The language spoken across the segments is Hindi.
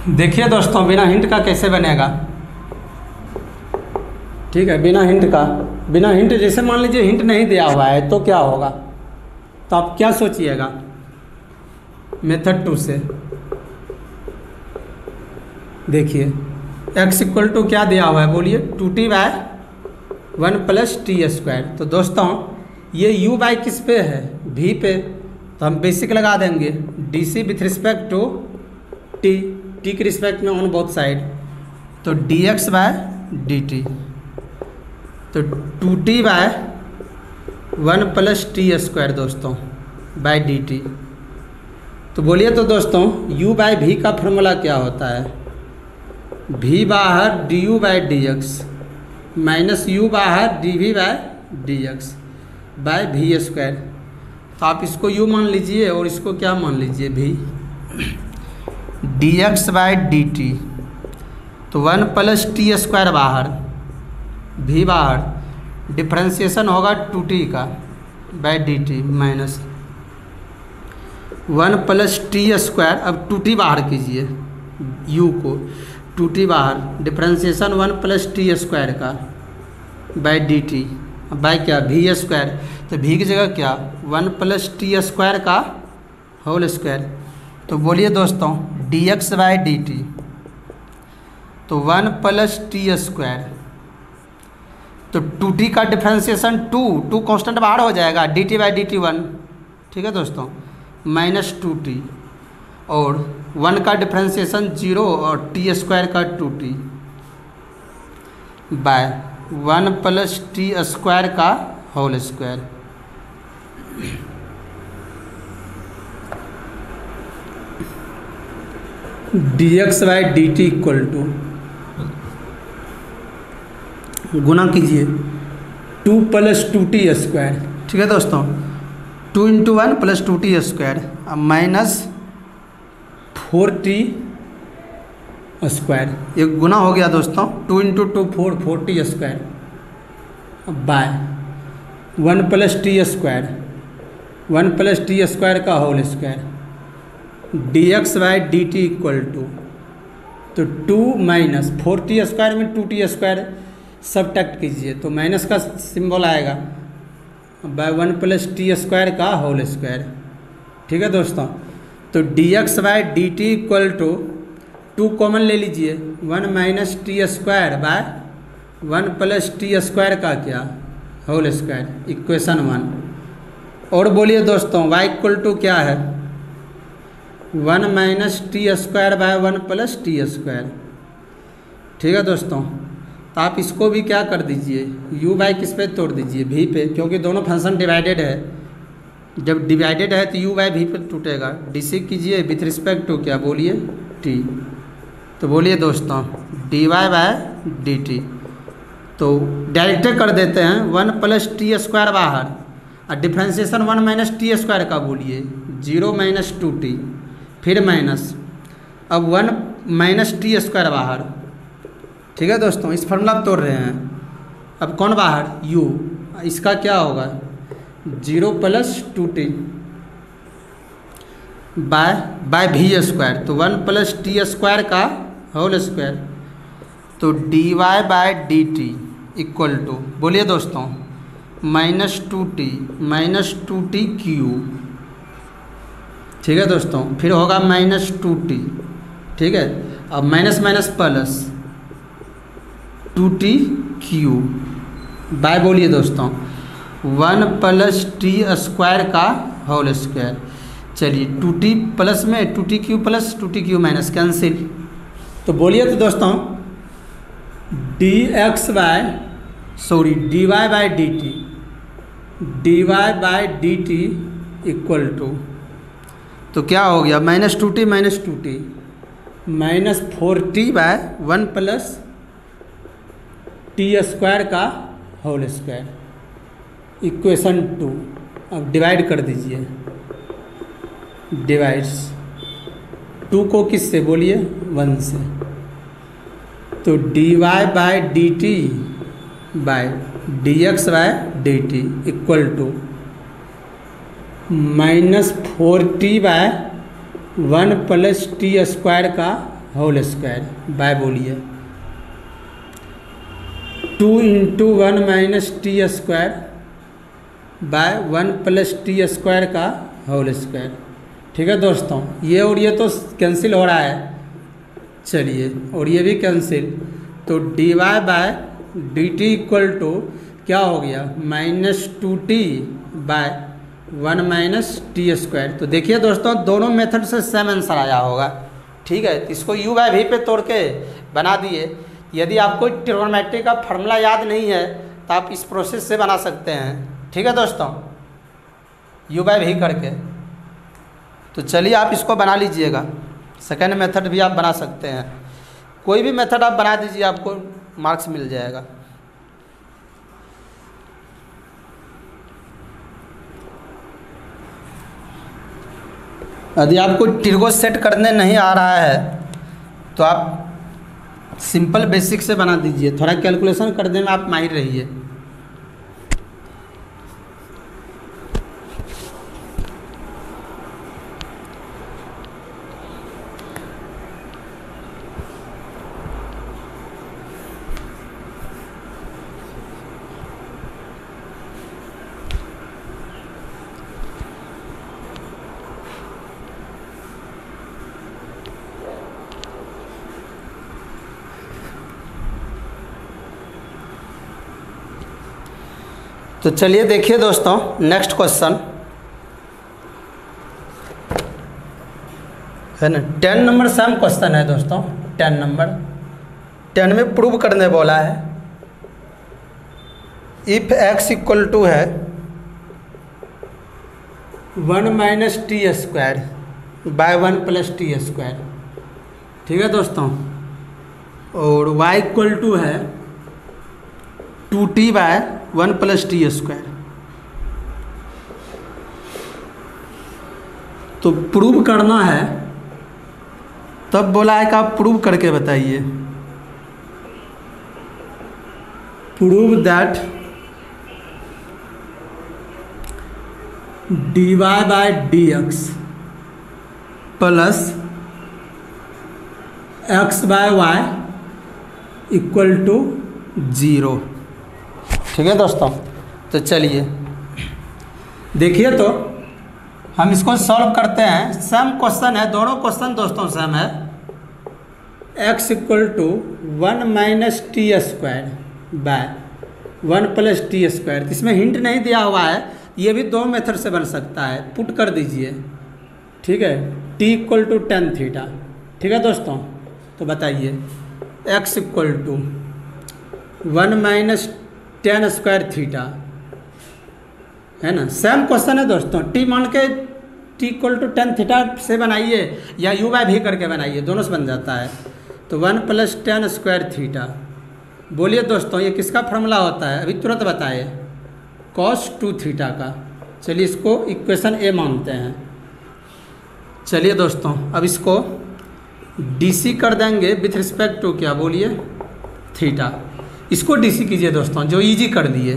देखिए दोस्तों, बिना हिंट का कैसे बनेगा। ठीक है, बिना हिंट जैसे मान लीजिए हिंट नहीं दिया हुआ है तो क्या होगा, तो आप क्या सोचिएगा मेथड 2 से। देखिए x इक्वल टू क्या दिया हुआ है, बोलिए 2t/1 + t²। तो दोस्तों ये u बाई किस पे है, v पे, तो हम बेसिक लगा देंगे dc with respect to t के रिस्पेक्ट में ऑन बोथ साइड, तो dx/dt, तो 2t/1 + t² दोस्तों बाई dt। तो बोलिए तो दोस्तों u बाई v का फॉर्मूला क्या होता है, v बाहर du/dx माइनस u बाहर dv/dx बाय v²। तो आप इसको u मान लीजिए और इसको क्या मान लीजिए v, dx/dt, तो 1 + t² बाहर, v बाहर, डिफ्रेंशिएशन होगा 2t का बाय dt माइनस 1 + t²। अब 2t बाहर कीजिए, u को 2t बाहर, डिफ्रेंशिएशन 1 + t² का बाय dt बाय क्या v²। तो v की जगह क्या 1 + t² का होल स्क्वायर। तो बोलिए दोस्तों dx/dt, तो 1 + t², तो 2t का डिफ्रेंशिएशन 2 कांस्टेंट बाहर हो जाएगा, dt/dt 1, ठीक है दोस्तों, माइनस 2t, और 1 का डिफ्रेंशिएशन 0 और t² का 2t बाय 1 + t² का whole square. dx/dt equal to, गुना कीजिए 2 + 2t², ठीक है दोस्तों, 2 × 1 + 2t² माइनस 4t², ये गुना हो गया दोस्तों, 2 × 2 4t² बाय 1 + t², 1 + t² का whole square, dx/dt equal to, तो 2 माइनस 4t² में 2t² सब्ट्रैक्ट कीजिए तो माइनस का सिंबल आएगा, बाय 1 + t² का होल स्क्वायर, ठीक है दोस्तों। तो dx/dt इक्वल टू 2 कॉमन ले लीजिए, 1 - t² बाय 1 + t² का क्या होल स्क्वायर, इक्वेशन 1। और बोलिए दोस्तों y इक्वल टू क्या है, 1 - t² बाय 1 + t², ठीक है दोस्तों। तो आप इसको भी क्या कर दीजिए, u बाई किस पे तोड़ दीजिए, v पे, क्योंकि दोनों फंक्शन डिवाइडेड है, जब डिवाइडेड है तो u बाई v पे टूटेगा, dc कीजिए विथ रिस्पेक्ट टू क्या, बोलिए t, तो बोलिए दोस्तों dy/dt, तो डायरेक्ट कर देते हैं 1 + t² बाहर, और डिफ्रेंशिएशन 1 - t² का बोलिए 0 - 2t, फिर माइनस, अब 1 - t² बाहर, ठीक है दोस्तों। इस फॉर्मूला आप तोड़ रहे हैं, अब कौन बाहर, u, इसका क्या होगा 0 + 2t बाय v², तो 1 + t² का होल स्क्वायर, तो dy/dt इक्वल टू, बोलिए दोस्तों -2t - 2t³, ठीक है दोस्तों, फिर होगा -2t, ठीक है, अब minus minus plus 2t³ bye, बोलिए दोस्तों 1 + t² का होल स्क्वायर। चलिए 2t प्लस में 2t³ plus 2t³ minus cancel, तो बोलिए तो दोस्तों dy/dt इक्वल टू, तो क्या हो गया -2t - 2t minus 4t/1 + t² का होल स्क्वायर, इक्वेशन 2। अब डिवाइड कर दीजिए, डिवाइड्स 2 को किस से, बोलिए 1 से, तो dy/dt bye dx/dt equal to -4t/1 + t² का होल स्क्वायर बाय बोलिए 2 × 1 - t square by 1 + t square का होल स्क्वायर। ठीक है दोस्तों, ये और ये तो कैंसिल हो रहा है, चलिए, और ये भी कैंसिल, तो dy by dt equal to क्या हो गया -2t बाय 1 - टी स्क्वायर। तो देखिए दोस्तों, दोनों मेथड से सेम आंसर आया होगा। ठीक है, तो इसको u/v पे तोड़ के बना दिए। यदि आपको ट्रिग्नोमेट्री का फार्मूला याद नहीं है तो आप इस प्रोसेस से बना सकते हैं। ठीक है दोस्तों, u/v करके। तो चलिए आप इसको बना लीजिएगा। सेकेंड मेथड भी आप बना सकते हैं, कोई भी मेथड आप बना दीजिए, आपको मार्क्स मिल जाएगा। यदि आपको ट्रिगो सेट करने नहीं आ रहा है तो आप सिंपल बेसिक से बना दीजिए, थोड़ा कैलकुलेशन करने में आप माहिर रहिए। तो चलिए देखिए दोस्तों, नेक्स्ट क्वेश्चन है ना, 10 नंबर सेम क्वेश्चन है दोस्तों। 10 नंबर 10 में प्रूव करने बोला है। इफ x इक्वल टू है 1 - t square by 1 + t square. ठीक है दोस्तों, और y इक्वल टू है 2t बाय 1 + टी स्क्वायर। तो प्रूव करना है, तब बोला है कि आप प्रूव करके बताइए। Prove that dy by dx plus x by y equal to 0। ठीक है दोस्तों, तो चलिए देखिए, तो हम इसको सॉल्व करते हैं। सेम क्वेश्चन है, दोनों क्वेश्चन दोस्तों सेम है। x equal to 1 - t square by 1 + t square. इसमें हिंट नहीं दिया हुआ है, ये भी दो मेथड से बन सकता है, पुट कर दीजिए। ठीक है, t equal to tan theta. ठीक है दोस्तों, तो बताइए x equal to 1 - tan square theta, है ना। सेम क्वेश्चन है दोस्तों, t मान के t equal to tan theta से बनाइए या u/v करके बनाइए, दोनों से बन जाता है। तो 1 + tan स्क्वायर थीटा, बोलिए दोस्तों ये किसका फार्मूला होता है, अभी तुरंत बताइए, cos 2 थीटा का। चलिए इसको इक्वेशन ए मानते हैं। चलिए दोस्तों, अब इसको dc कर देंगे विथ रिस्पेक्ट टू क्या, बोलिए थीटा। इसको dc कीजिए दोस्तों, जो इजी कर दिए।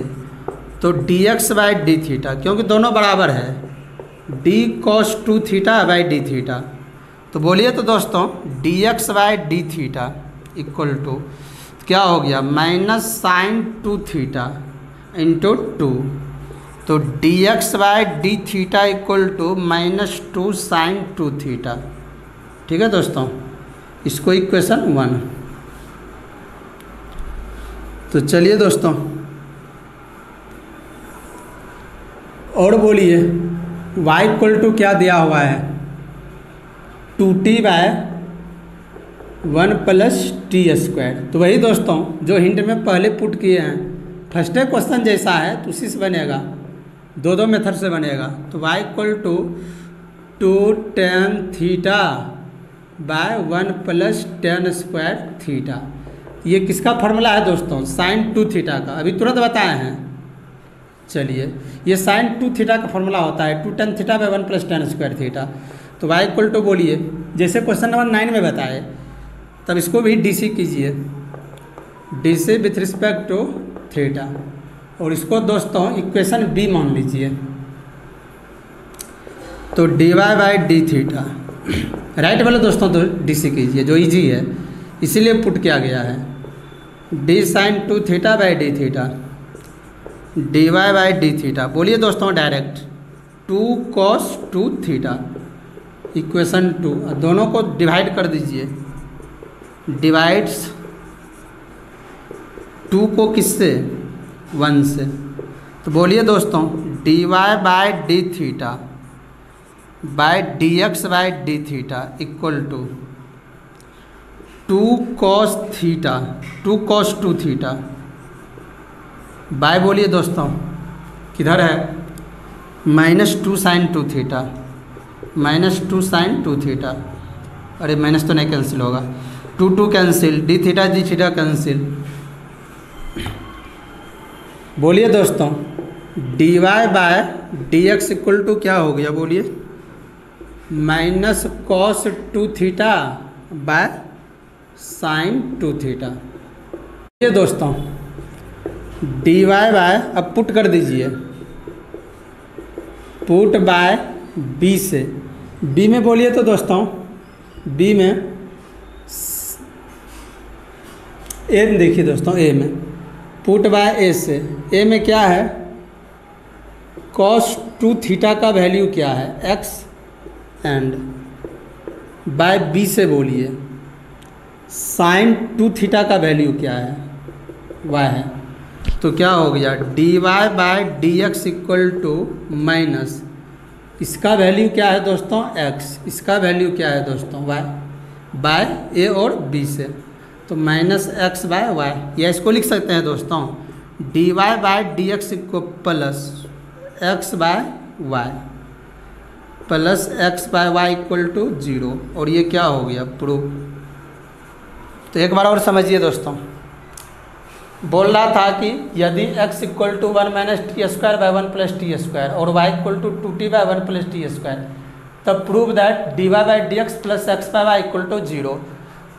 तो dx बाय डी थीटा, क्योंकि दोनों बराबर है, d cos 2 theta by d theta. तो बोलिए तो दोस्तों dx by d theta equal to क्या हो गया -sin 2 थीटा इंटू 2। तो dx by d theta equal to -2 sin 2 theta. ठीक है दोस्तों, इसको इक्वेशन 1। तो चलिए दोस्तों और बोलिए y इक्वल टू क्या दिया हुआ है 2t बाय 1 + टी स्क्वायर। तो वही दोस्तों जो हिंट में पहले पुट किए हैं, फर्स्ट क्वेश्चन जैसा है तो उसी से बनेगा, दो मेथड से बनेगा। तो y equal to 2 tan theta by 1 + tan square theta. ये किसका फार्मूला है दोस्तों, sin 2 थीटा का, अभी तुरंत बताए हैं। चलिए ये sin 2 थीटा का फार्मूला होता है 2 tan theta by 1 + tan square theta. तो y इक्वल टू बोलिए, जैसे क्वेश्चन नंबर 9 में बताए, तब इसको भी dc कीजिए, dc with respect to theta, और इसको दोस्तों इक्वेशन बी मान लीजिए। तो dy by d theta right वाले दोस्तों तो डी से कीजिए जो इजी है, इसीलिए पुट किया गया है। D sine 2 theta by d theta d y by d theta. बोलिए दोस्तों डायरेक्ट 2 cos 2 थीटा इक्वेशन 2, दोनों को डिवाइड कर दीजिए। डिवाइड्स 2 को किससे 1 से, तो बोलिए दोस्तों d y by d theta by d x by d theta equal to 2 cos theta 2 cos 2 theta by बोलिए दोस्तों किधर है -2 sin 2 थीटा -2 sin 2 थीटा। अरे माइनस तो नहीं कैंसिल होगा, 2 कैंसिल, डी थीटा कैंसिल। बोलिए दोस्तों d y by d x equal to क्या हो गया, बोलिए -cos 2 theta by sin 2 theta. ये दोस्तों डी वाई बाय, अब पुट कर दीजिए, पुट बाय बी से, बी में बोलिए तो दोस्तों बी में ए में देखिए दोस्तों, ए में पुट बाय ए से, ए में क्या है cos 2 थीटा का वैल्यू क्या है x एंड बाय बी से बोलिए sin 2 थीटा का वैल्यू क्या है y है। तो क्या हो गया d y by d x equal to minus, इसका वैल्यू क्या है दोस्तों x, इसका वैल्यू क्या है दोस्तों y बाय ए और b से, तो -x बाय वाई, या इसको लिख सकते हैं दोस्तों d y by d x equal plus x by y plus x by y equal to 0, और ये क्या हो गया प्रूफ। तो एक बार और समझिए दोस्तों, बोल रहा था कि यदि x equal to 1 minus t square by 1 plus t square और y equal to 2t by 1 plus t square, तब prove that d y by d x plus x by y equal to 0।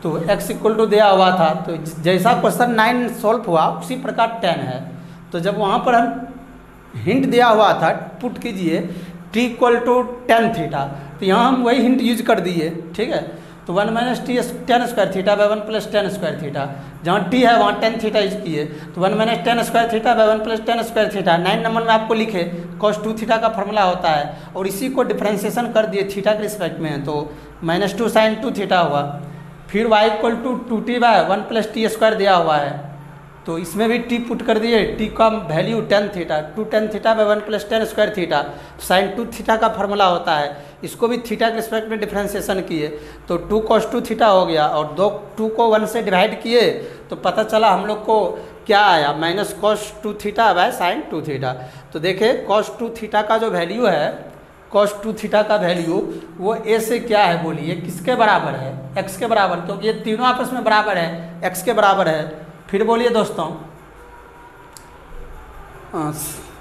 तो x इक्वल टू दिया हुआ था, तो जैसा क्वेश्चन 9 सॉल्व हुआ उसी प्रकार 10 है। तो जब वहाँ पर हम हिंट दिया हुआ था पुट कीजिए t इक्वल टू 10 थीटा, तो यहाँ हम वही हिंट यूज कर दिए, ठीक है। तो 1 minus T 10 square theta by 1 plus 10 square theta, जहाँ t है वहाँ 10 थीटा यूज किए, तो 1 minus 10 square theta by 1 plus 10 square theta 9 number में आपको लिखे cos 2 थीटा का फॉर्मूला होता है, और इसी को डिफ्रेंसिएशन कर दिए थीटा के रिस्पेक्ट में, तो -2 sin 2 थीटा हुआ। फिर y equal to 2t by 1 plus t square दिया हुआ है, तो इसमें भी t पुट कर दिए, t का value 10 theta 2 10 theta by 1 plus 10 square theta sin 2 theta का फॉर्मूला होता है, इसको भी थीटा के रिस्पेक्ट में डिफ्रेंसिएशन किए, तो 2 cos 2 थीटा हो गया, और 2 को 1 से डिवाइड किए तो पता चला हम लोग को क्या आया -cos 2 theta by sin 2 theta. तो देखें cos 2 थीटा का जो वैल्यू है, cos 2 थीटा का वैल्यू वो a से क्या है बोलिए किसके बराबर है, x के बराबर, क्योंकि ये तीनों आपस में बराबर है, x के बराबर है। फिर बोलिए दोस्तों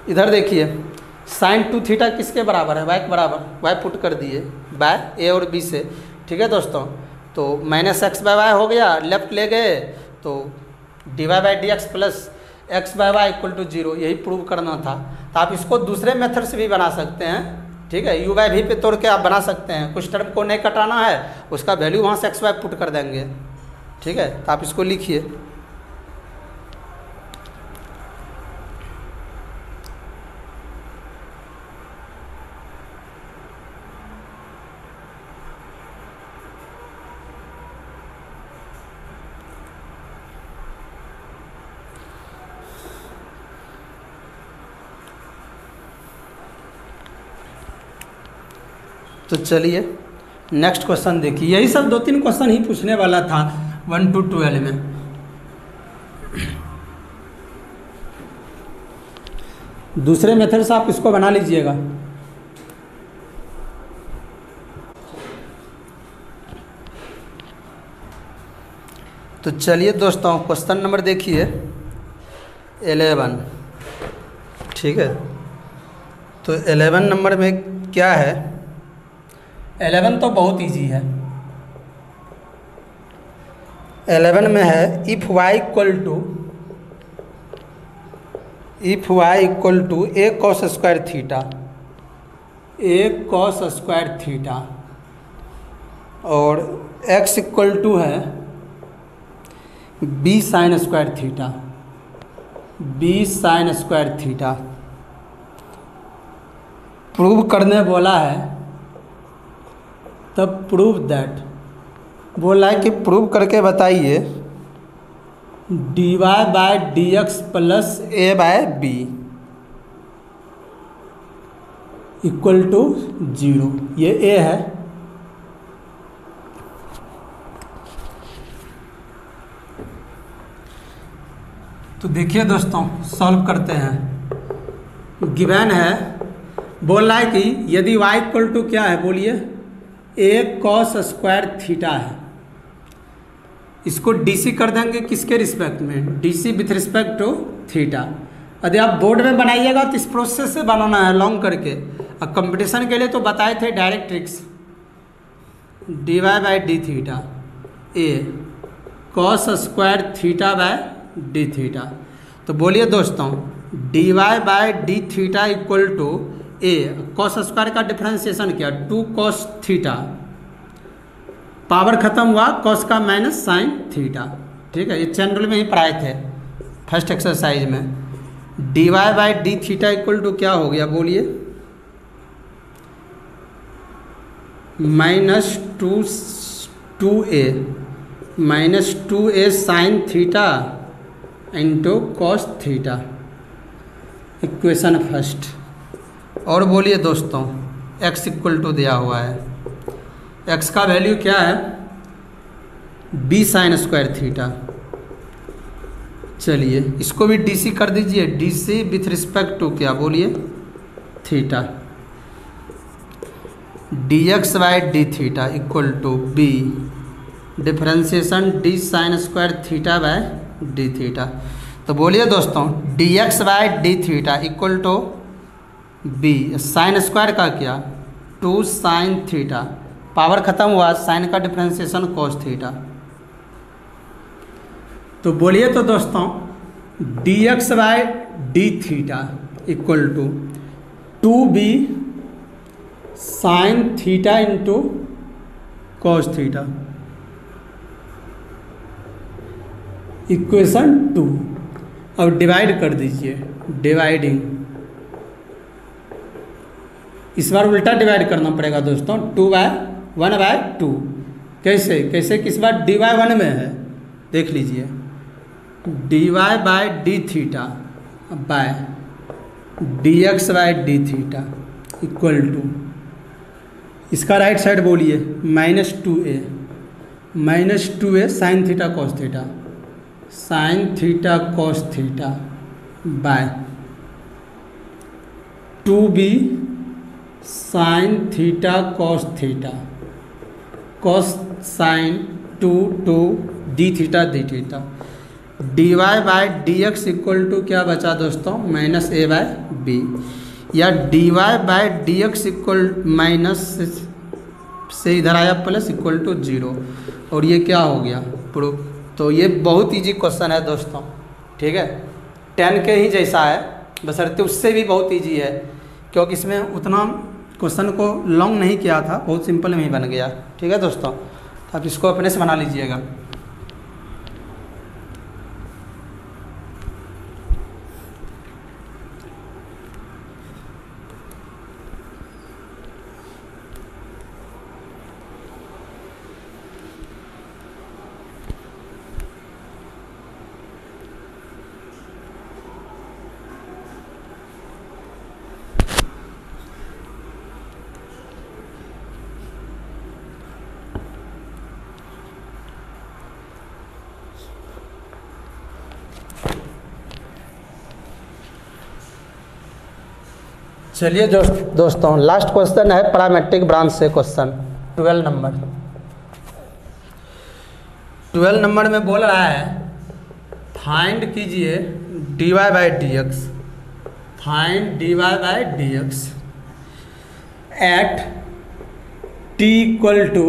इधर देखिए sin 2 थीटा किसके बराबर है, y के बराबर, y पुट कर दिए बाय a और b से, ठीक है दोस्तों। तो -x बाय वाई हो गया, लेफ्ट ले गए तो d y by d x plus x by y equal to 0, यही प्रूव करना था। तो आप इसको दूसरे मेथड से भी बना सकते हैं, ठीक है, u बाई v पे तोड़ के आप बना सकते हैं, कुछ टर्म को नहीं कटाना है, उसका वैल्यू वहाँ से x वाई पुट कर देंगे, ठीक है। तो आप इसको लिखिए तो चलिए नेक्स्ट क्वेश्चन देखिए, यही सब 2-3 क्वेश्चन ही पूछने वाला था 1 to 12 में। दूसरे मेथड से आप इसको बना लीजिएगा। तो चलिए दोस्तों क्वेश्चन नंबर देखिए 11, ठीक है। तो 11 नंबर में क्या है, 11 तो बहुत इजी है। 11 में है if y equal to a cos square theta और x इक्वल टू है b sine square theta, b sine square theta. Prove करने बोला है, तब प्रूव दैट बोला है कि प्रूव करके बताइए dy by d x plus a by b equal to 0। ये a है। तो देखिए दोस्तों, सॉल्व करते हैं। गिवन है, बोल रहा है कि यदि y इक्वल टू क्या है बोलिए, a cos स्क्वायर थीटा है। इसको डीसी कर देंगे किसके रिस्पेक्ट में, DC with respect to theta. यदि आप बोर्ड में बनाइएगा तो इस प्रोसेस से बनाना है लॉन्ग करके। अब कंपटीशन के लिए तो बताए थे direct tricks, d y by d theta a cos square theta by d theta. तो बोलिए दोस्तों, d y by d theta equal to a cos square का डिफ्रेंसिएशन किया 2 कॉस थीटा, पावर खत्म हुआ कॉस का माइनस साइन थीटा। ठीक है, ये जनरल में ही पढ़ाए थे फर्स्ट एक्सरसाइज में। D y by d theta equal to क्या हो गया बोलिए, minus two a sine theta into cos theta, equation first. और बोलिए दोस्तों, x इक्वल टू दिया हुआ है, x का वैल्यू क्या है, b साइन स्क्वायर थीटा। चलिए इसको भी डीसी कर दीजिए, डीसी विथ रिस्पेक्ट टू क्या बोलिए, theta. dx by d theta equal to b differentiation d sine square theta by d theta. तो बोलिए दोस्तों, dx by d theta equal to b sine square का क्या 2 साइन थीटा, पावर खत्म हुआ साइन का डिफ्रेंसिएशन कॉस थीटा। तो बोलिए तो दोस्तों, dx by d theta equal to 2b sine theta into cos theta, equation 2। अब डिवाइड कर दीजिए, डिवाइडिंग, इस बार उल्टा डिवाइड करना पड़ेगा दोस्तों, 1/2। कैसे किस बार dy 1 में है, देख लीजिए, dy by d theta by dx by d theta equal to, इसका राइट साइड बोलिए -2a sine theta cos theta, sine theta cos theta by 2b sine theta cos theta, cos sine 2 d theta d theta. D y by d x equal to क्या बचा दोस्तों, -a बाय बी, या d y by d x equal minus से इधर आया प्लस इक्वल टू 0, और ये क्या हो गया प्रूफ। तो ये बहुत इजी क्वेश्चन है दोस्तों, ठीक है, 10 के ही जैसा है, बशर्ते उससे भी बहुत इजी है, क्योंकि इसमें उतना क्वेश्चन को लॉन्ग नहीं किया था, बहुत सिंपल में ही बन गया। ठीक है दोस्तों, तो आप इसको अपने से बना लीजिएगा। चलिए दोस्तों, लास्ट क्वेश्चन है पैरामेट्रिक ब्रांच से क्वेश्चन 12 नंबर। 12 नंबर में बोल रहा है, फाइंड कीजिए dy by d x, find dy by d x at t equal to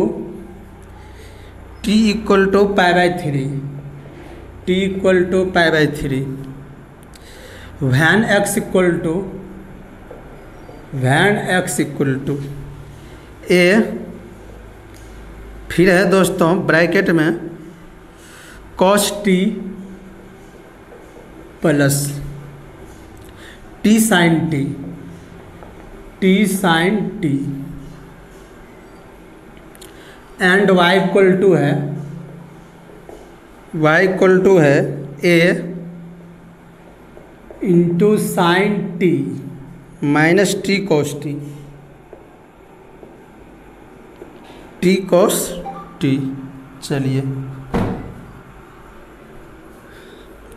π/3, t equal to π/3, when x equal to a फिर है दोस्तों ब्रैकेट में cos t plus t sin t and y equal to है a into sine t minus t cos t चलिए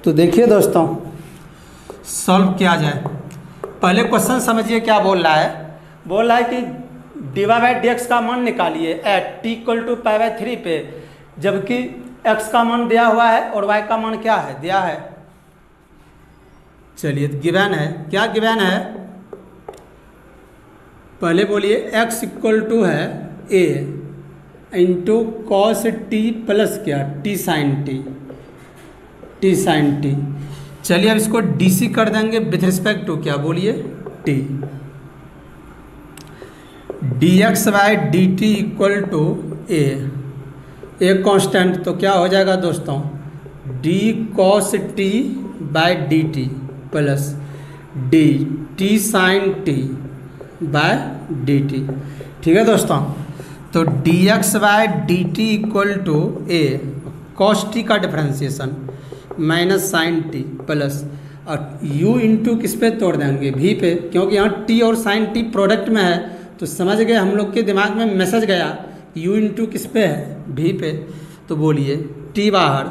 तो देखिए दोस्तों सॉल्व किया जाए। पहले क्वेश्चन समझिए क्या बोल रहा है कि dy बाई डी एक्स का मान निकालिए at t equal to pi by 3 पे, जबकि x का मान दिया हुआ है और y का मान क्या है दिया है। चलिए गिवन है, क्या गिवन है पहले बोलिए x इक्वल टू है a into cos t plus क्या टी साइन टी। चलिए अब इसको डीसी कर देंगे विथ रिस्पेक्ट टू क्या बोलिए t. D x by d t equal to a constant, तो क्या हो जाएगा दोस्तों d cos t by d t plus d t sine t by d t. ठीक है दोस्तों, तो d x by d t equal to a cos t का differentiation minus sine t plus और u इंटू किस पे तोड़ देंगे v पे, क्योंकि यहाँ t और साइन t प्रोडक्ट में है तो समझ गए हम लोग के दिमाग में मैसेज गया u इंटू किस पे है v पे। तो बोलिए t बाहर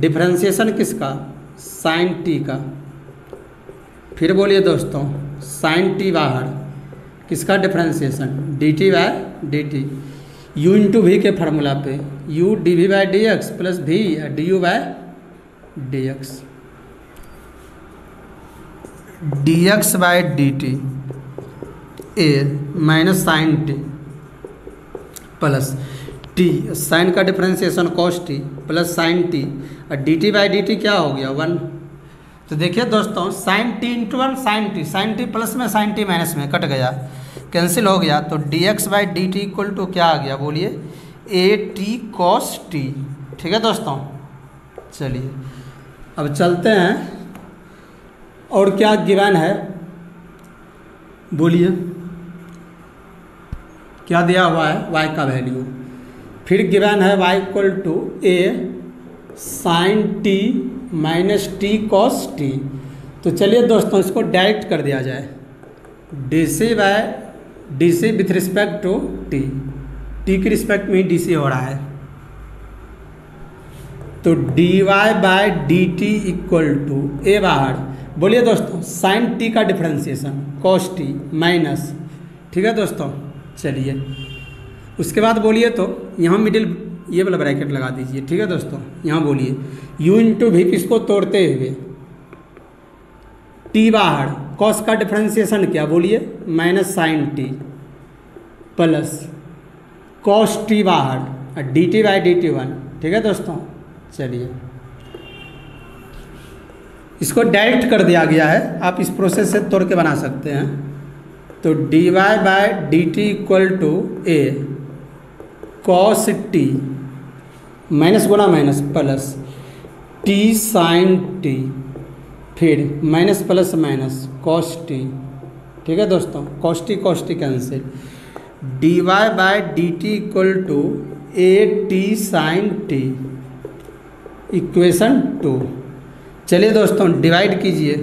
डिफ्रेंसिएशन किसका साइन t का, फिर बोलिए दोस्तों साइन t बाहर किसका differentiation dt by dt u into v के फार्मूला पे u dv by d x plus v du by d x by d t a minus sine t plus t sine का differentiation cos t plus sine t और d t by d t क्या हो गया 1। तो देखिए दोस्तों sine t into 1 sine t plus में साइन टी माइनस में कट गया कैंसिल हो गया, तो d x by d t equal to क्या आ गया बोलिए ए टी कॉस टी। ठीक है दोस्तों, चलिए अब चलते हैं और क्या गिवन है बोलिए, क्या दिया हुआ है y का वैल्यू, फिर गिवन है y equal to a sine t minus t cos t. तो चलिए दोस्तों इसको डायरेक्ट कर दिया जाए D C by D C with respect to t की रिस्पेक्ट में डी सी हो रहा है, तो dy by d t equal to a बाहर बोलिए दोस्तों साइन टी का डिफ्रेंसिएशन कॉस टी माइनस। ठीक है दोस्तों, चलिए उसके बाद बोलिए तो यहाँ मिडिल ये वाला ब्रैकेट लगा दीजिए। ठीक है दोस्तों, यहाँ बोलिए u इंटू भी किसको तोड़ते हुए t बाहर कॉस का डिफ्रेंसिएशन क्या बोलिए minus sine t plus cos t बाहर d t by d t 1। ठीक है दोस्तों, चलिए इसको डायरेक्ट कर दिया गया है, आप इस प्रोसेस से तोड़ के बना सकते हैं। तो dy by d t equal to a cos t minus गुना minus plus t sine t फिर minus plus minus cos t. ठीक है दोस्तों, cos t cancel, dy by d t equal to a t sine t equation 2। चलिए दोस्तों डिवाइड कीजिए,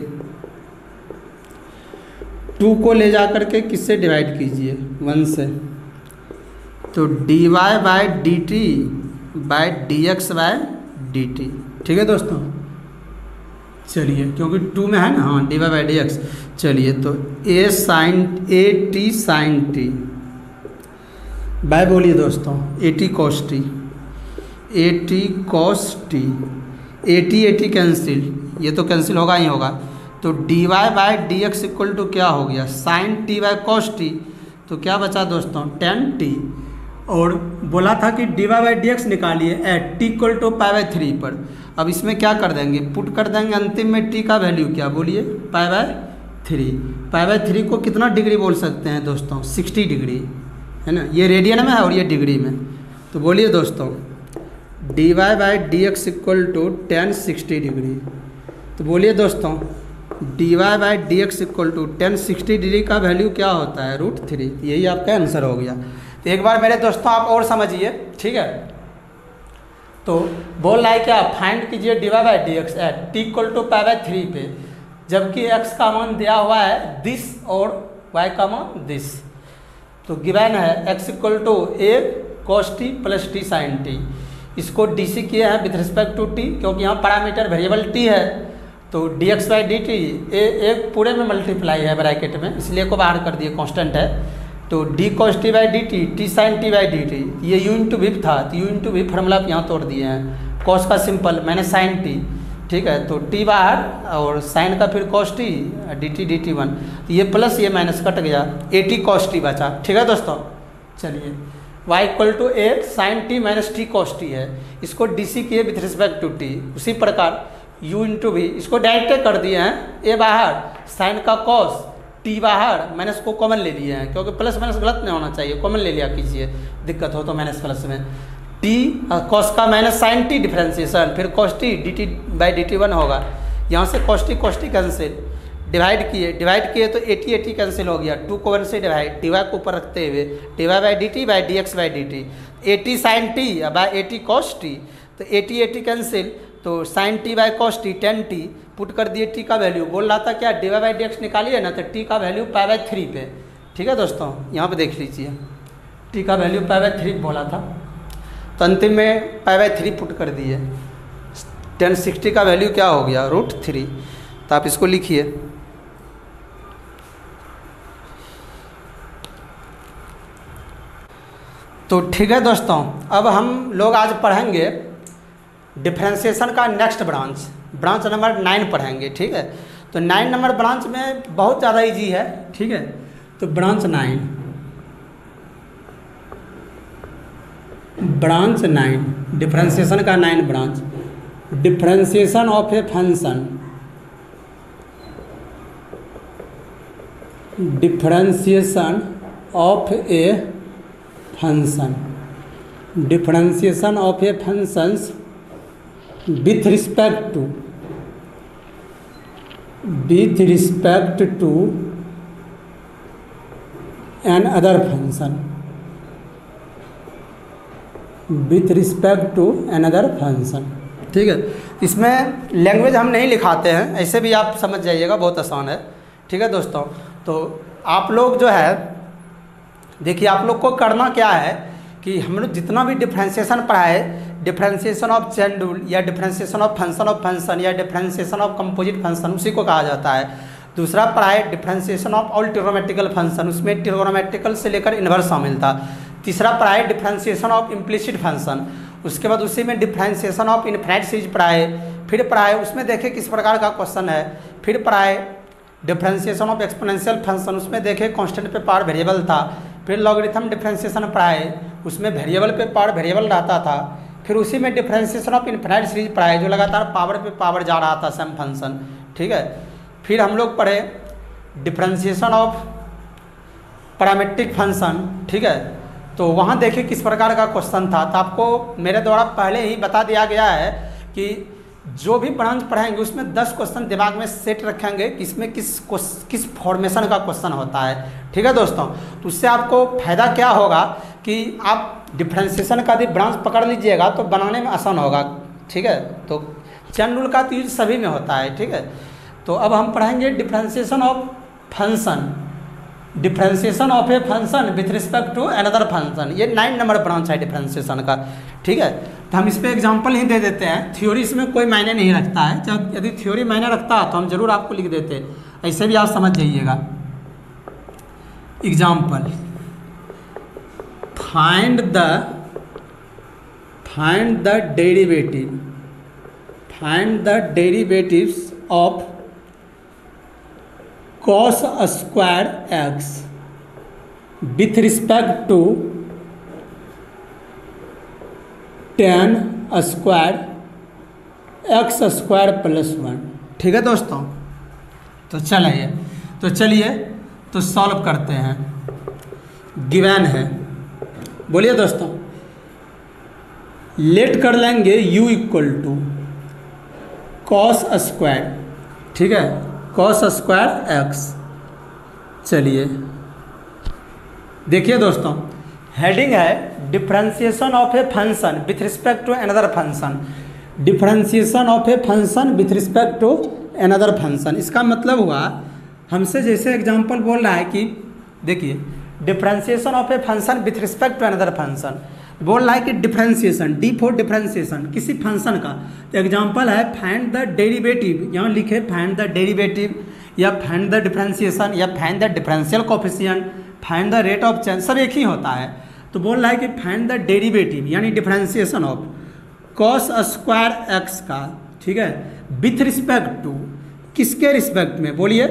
2 को ले जा करके किससे डिवाइड कीजिए 1 से, तो dy by d t by d x by d t. ठीक है दोस्तों, चलिए क्योंकि 2 में है ना, हाँ dy बाय डी एक्स। चलिए तो a t sine t by बोलिए दोस्तों a t cos t a t cancel, ये तो कैंसिल होगा ही होगा, तो dy by d x equal to क्या हो गया sine t by cos t, तो क्या बचा दोस्तों tan टी, और बोला था कि dy बाई डी एक्स निकालिए at t equal to pi by 3 पर। अब इसमें क्या कर देंगे पुट कर देंगे अंतिम में t का वैल्यू क्या बोलिए पाई बाई 3। पाई बाई 3 को कितना डिग्री बोल सकते हैं दोस्तों 60 डिग्री है ना, ये रेडियन में है और ये डिग्री में, तो बोलिए दोस्तों, d y by d x equal to tan 60 degree. तो बोलिए दोस्तों, d y by d x equal to tan 60 degree का वैल्यू क्या होता है? √3। यही आपका आंसर हो गया। तो एक बार मेरे दोस्तों आप और समझिए, ठीक है। तो बोल रहा है क्या, फाइंड कीजिए d y by d x at t equal to pi by 3 पे, जबकि एक्स का मान दिया हुआ है दिस और वाई का मान दिस। तो गिवन है x equal to a cos t plus t sine t. इसको डी सी किए हैं विथ रिस्पेक्ट टू टी, क्योंकि यहाँ पैरामीटर वेरिएबल टी है। तो d x by d T एक पूरे में मल्टीप्लाई है ब्रैकेट में, इसलिए को बाहर कर दिए, कांस्टेंट है। तो d cos t by d t, t sine t by d t, ये यू इंटू वी था, तो यू इंटू वी फार्मूला यहाँ तोड़ दिए हैं। कॉस का सिंपल मैंने साइन टी, ठीक है। तो टी बाहर और साइन का फिर कॉस टी, डी टी 1, तो ये प्लस ये माइनस कट गया, ए टी कॉस टी बचा, ठीक है दोस्तों। चलिए y equal to a sine t minus t cos t है, इसको डी सी किए विथ रिस्पेक्ट टू टी। उसी प्रकार u इंटू वी, इसको डायरेक्ट कर दिए हैं, ए बाहर साइन का कॉस, टी बाहर, माइनस को कॉमन ले लिए हैं, क्योंकि प्लस माइनस गलत नहीं होना चाहिए, कॉमन ले लिया कीजिए, दिक्कत हो तो माइनस प्लस में। टी कॉस का माइनस साइन टी डिफ्रेंसिएशन, फिर cos T D t by d t 1 होगा। यहाँ से कॉस टी कैंसिल, डिवाइड किए तो 80 कैंसिल हो गया, 2 को 1 से डिवाइड, टी वाई को ऊपर रखते हुए t y by d t by d x by d t, 80 sine t by 80 cos t, तो 80 कैंसिल, तो sine t by cos t 10 t, put कर दिए टी का वैल्यू। बोल रहा था क्या, d y by d x निकालिए ना, तो टी का वैल्यू पाई बाई 3 पे, ठीक है दोस्तों। यहाँ पे देख लीजिए, टी का वैल्यू पाई बाई 3 बोला था, तो अंतिम में पाई बाई 3 पुट कर दिए। 1060 का वैल्यू क्या हो गया, √3। तो आप इसको लिखिए। तो ठीक है दोस्तों, अब हम लोग आज पढ़ेंगे डिफरेंशिएशन का नेक्स्ट ब्रांच नंबर 9 पढ़ेंगे, ठीक है। तो 9 नंबर ब्रांच में बहुत ज़्यादा इजी है, ठीक है। तो ब्रांच 9 डिफरेंशिएशन का 9 branch, differentiation of a function, differentiation of a function, differentiation of A functions with respect to an other function, with respect to another function, ठीक है। इसमें लैंग्वेज हम नहीं लिखाते हैं, ऐसे भी आप समझ जाइएगा, बहुत आसान है, ठीक है दोस्तों। तो आप लोग जो है देखिए, आप लोग को करना क्या है कि हम लोग जितना भी डिफरेंशिएशन पढ़ा है, डिफरेंशिएशन ऑफ चेन रूल या डिफरेंशिएशन ऑफ फंक्शन या डिफरेंशिएशन ऑफ कंपोजिट फंक्शन, उसी को कहा जाता है। दूसरा पढ़ा है differentiation of all trigonometrical function, उसमें ट्रिग्नोमेट्रिकल से लेकर इन्वर्स शामिल था। तीसरा पढ़ा है डिफरेंशिएशन ऑफ इम्प्लिसिट फंक्शन, उसके बाद उसी में डिफरेंशिएशन ऑफ इनफाइनाइट सीरीज पढ़ा है। फिर पढ़ा है, उसमें देखें किस प्रकार का क्वेश्चन है। फिर पढ़ा है डिफरेंशिएशन ऑफ एक्सपोनेंशियल फंक्शन, उसमें देखें कांस्टेंट पे पावर वेरिएबल था। फिर लॉगरिथम डिफरेंशिएशन पढ़ा है, उसमें वेरिएबल पे पावर वेरिएबल रहता था। फिर उसी में डिफरेंशिएशन ऑफ इनफाइनाइट सीरीज पढ़ा है, जो लगातार पावर पे पावर जा रहा था, सम फंक्शन, ठीक है। फिर हम लोग पढ़े डिफरेंशिएशन ऑफ पैरामीट्रिक फंक्शन, ठीक है। तो वहाँ देखिए किस प्रकार का क्वेश्चन था। तो आपको मेरे द्वारा पहले ही बता दिया गया है कि जो भी ब्रांच पढ़ाएंगे उसमें 10 क्वेश्चन दिमाग में सेट रखेंगे कि इसमें किस फॉर्मेशन का क्वेश्चन होता है, ठीक है दोस्तों। तो उससे आपको फायदा क्या होगा कि आप डिफरेंशिएशन का यदि ब्रांच पकड़ लीजिएगा तो बनाने में आसान होगा, ठीक है। तो चेन रूल का तो यूज सभी में होता है, ठीक है। तो अब हम पढ़ेंगे differentiation of function, differentiation of a function with respect to another function. ये 9 नंबर ब्रांच है डिफरेंशिएशन का, ठीक है। तो हम इस पर एग्जाम्पल ही दे देते हैं, थ्योरी इसमें कोई मायने नहीं रखता है। जब यदि थ्योरी मायने रखता तो हम जरूर आपको लिख देते, ऐसे भी आप समझ जाइएगा। Example, find the derivatives of cos square x with respect to tan square x square plus 1, ठीक है दोस्तों। तो चलिए तो सॉल्व करते हैं। गिवन है, बोलिए दोस्तों, लेट कर लेंगे u equal to cos square, ठीक है, कॉस स्क्वायर एक्स। चलिए देखिए दोस्तों, हेडिंग है differentiation of a function with respect to another function. Differentiation of a function with respect to another function, इसका मतलब हुआ हमसे जैसे एग्जांपल बोल रहा है कि देखिए differentiation of a function with respect to another function, बोल रहा है कि डिफरेंशिएशन, डी फॉर डिफरेंशिएशन किसी फंक्शन का। तो एग्जांपल है फाइंड द डेरिवेटिव, यहाँ लिखे फाइंड द डेरिवेटिव या फाइंड द डिफरेंशिएशन या find the differential coefficient, find the rate of change, सब एक ही होता है। तो बोल रहा है कि फाइंड द डेरिवेटिव यानी differentiation of cos square x का, ठीक है, विथ रिस्पेक्ट टू, किसके रिस्पेक्ट में, बोलिए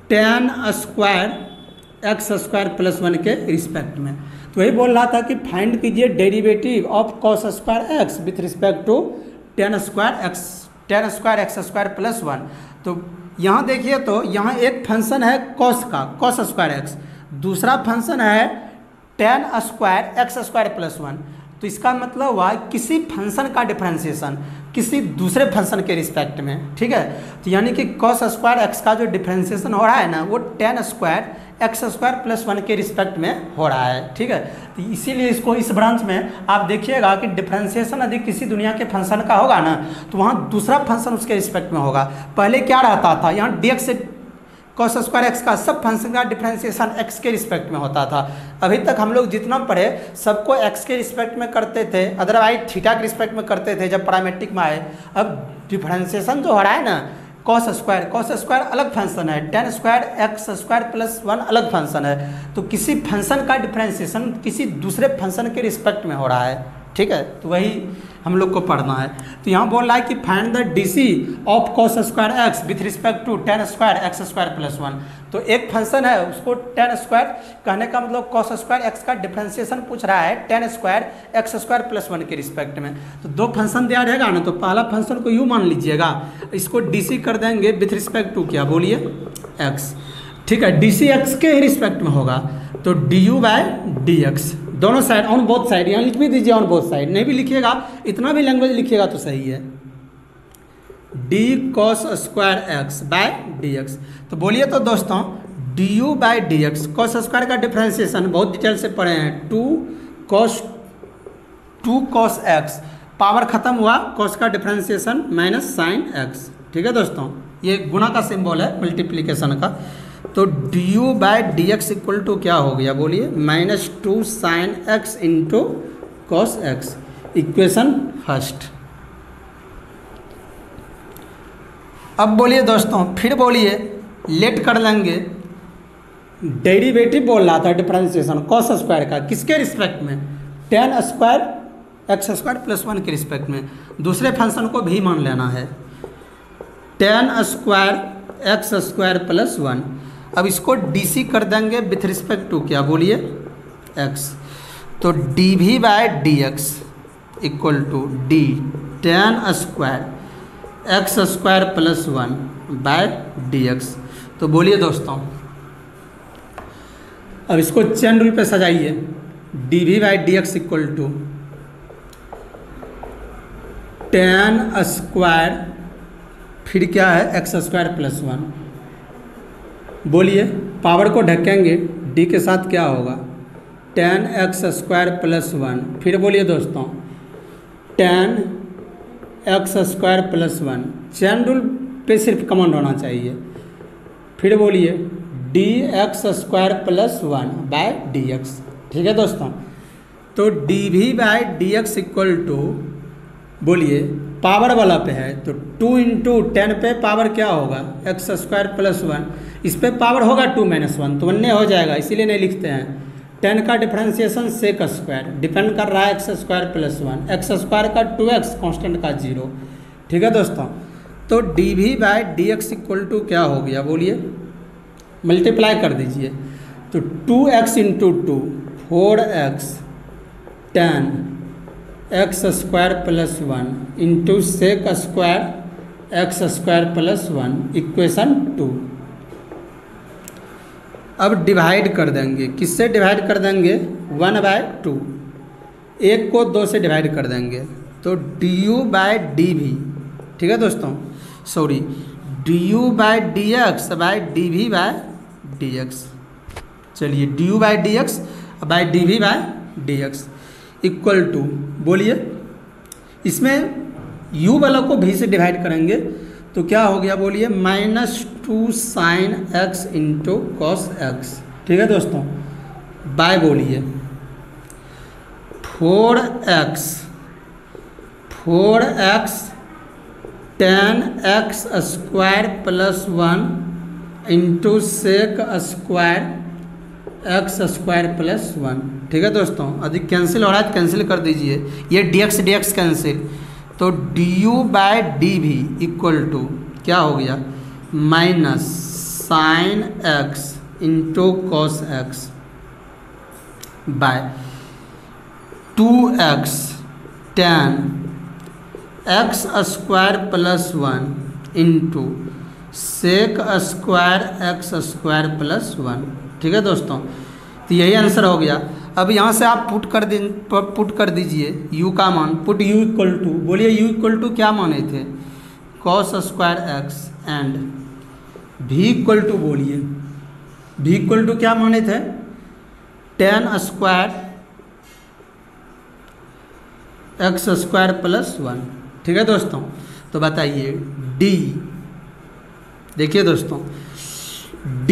ten square x square plus 1 के रिस्पेक्ट में। तो वही बोल रहा था कि फाइंड कीजिए derivative of cos square x with respect to tan square x square plus 1। तो यहाँ देखिए, तो यहाँ एक फंक्शन है कॉस का, कॉस स्क्वायर एक्स, दूसरा फंक्शन है ten square x square plus 1। तो इसका मतलब हुआ किसी फंक्शन का डिफरेंशिएशन किसी दूसरे फंक्शन के रिस्पेक्ट में, ठीक है। तो यानी कि कॉस स्क्वायर एक्स का जो डिफरेंशिएशन हो रहा है ना, वो ten square x square plus 1 के रिस्पेक्ट में हो रहा है, ठीक है। तो इसीलिए इसको इस ब्रांच में आप देखिएगा कि डिफरेंशिएशन यदि किसी दुनिया के फंक्शन का होगा ना, तो वहाँ दूसरा फंक्शन उसके रिस्पेक्ट में होगा। पहले क्या रहता था, यहाँ डी एक्स से कॉस स्क्वायर एक्स का सब फंक्शन का डिफरेंशिएशन एक्स के रिस्पेक्ट में होता था। अभी तक हम लोग जितना पढ़े सबको एक्स के रिस्पेक्ट में करते थे, अदरवाइज थीटा के रिस्पेक्ट में करते थे जब पैरामेट्रिक में आए। अब डिफरेंशिएशन जो हो रहा है ना, कॉस स्क्वायर अलग फंक्शन है, ten square x square plus 1 अलग फंक्शन है। तो किसी फंक्शन का डिफरेंशिएशन किसी दूसरे फंक्शन के रिस्पेक्ट में हो रहा है, ठीक है। तो वही हम लोग को पढ़ना है। तो यहाँ बोल रहा है कि find the DC of cos square x with respect to tan square x square plus 1। तो एक फंक्शन है, उसको टेन स्क्वायर कहने का मतलब कॉस स्क्वायर एक्स का डिफरेंशिएशन पूछ रहा है ten square x square plus 1 के रिस्पेक्ट में। तो दो फंक्शन दिया रहेगा ना, तो पहला फंक्शन को यू मान लीजिएगा, इसको डीसी कर देंगे विथ रिस्पेक्ट टू क्या, बोलिए एक्स, ठीक है। डीसी एक्स के रिस्पेक्ट में होगा, तो d u by d x, दोनों साइड, ऑन बोथ साइड, यहाँ लिख भी दीजिए ऑन बोथ साइड, नहीं भी लिखिएगा, इतना भी लैंग्वेज लिखिएगा तो सही है। D cos square x by d x. तो बोलिए तो दोस्तों, d u by d x, cos square का डिफरेंशिएशन बहुत डिटेल से पढ़े हैं, टू कॉस एक्स, पावर खत्म हुआ, कॉस का डिफरेंशिएशन माइनस साइन एक्स, ठीक है दोस्तों। ये गुणा का सिंबल है मल्टीप्लीकेशन का। तो d u by d x equal to क्या हो गया, बोलिए -2 sine x into cos x, equation first. अब बोलिए दोस्तों, फिर बोलिए, लेट कर लेंगे, डेरिवेटिव बोल रहा था डिफरेंशिएशन कॉस स्क्वायर का, किसके रिस्पेक्ट में, ten square x square plus 1 के रिस्पेक्ट में। दूसरे फंक्शन को भी मान लेना है, ten square x square plus 1। अब इसको डीसी कर देंगे विथ रिस्पेक्ट टू क्या, बोलिए एक्स। तो d v by d x equal to d tan square x square plus 1 by d x. तो बोलिए दोस्तों, अब इसको चेन रूल पे सजाइए, d v by d x equal to tan square, फिर क्या है एक्स स्क्वायर प्लस 1। बोलिए, पावर को ढकेंगे, डी के साथ क्या होगा, टेन एक्स स्क्वायर प्लस 1। फिर बोलिए दोस्तों, tan x square plus 1, chain rule पे सिर्फ कमांड होना चाहिए। फिर बोलिए d x square plus 1 by d x, ठीक है दोस्तों। तो d v by d x equal to, बोलिए पावर वाला पे है तो 2 इंटू 10 पे पावर क्या होगा, एक्स स्क्वायर प्लस 1, इस पे पावर होगा 2 - 1 तो 1 हो जाएगा, इसीलिए नहीं लिखते हैं। 10 का डिफरेंशिएशन सेक स्क्वायर, डिपेंड कर रहा है x square plus 1, x square का 2x, कांस्टेंट का 0, ठीक है दोस्तों। तो d v by d x equal to क्या हो गया, बोलिए मल्टीप्लाई कर दीजिए, तो 2x into 2 4x 10 x square plus 1 into sec square x square plus 1 equation 2। अब डिवाइड कर देंगे, किससे डिवाइड कर देंगे, 1/2, एक को 2 से डिवाइड कर देंगे तो du/dv, ठीक है दोस्तों, सॉरी du/dx/dv/dx। चलिए du/dx/dv/dx इक्वल टू, बोलिए इसमें u वाला को v से डिवाइड करेंगे तो क्या हो गया, बोलिए -2 sin x into cos x, ठीक है दोस्तों, बाय बोलिए 4x tan x square plus 1 into sec square x square plus 1, ठीक है दोस्तों। अधिक कैंसिल हो रहा है तो कैंसिल कर दीजिए, ये dx कैंसिल, तो du/dv इक्वल टू क्या हो गया, minus sine x into cos x by 2x tan x square plus 1 into sec square x square plus 1, ठीक है दोस्तों। तो यही आंसर हो गया। अब यहाँ से आप पुट कर दीजिए u का मान, पुट u इक्वल टू, बोलिए u इक्वल टू क्या माने थे, cos square x and v equal to, बोलिए v इक्वल टू क्या माने थे, tan square x square plus 1, ठीक है दोस्तों। तो बताइए d, देखिए दोस्तों d,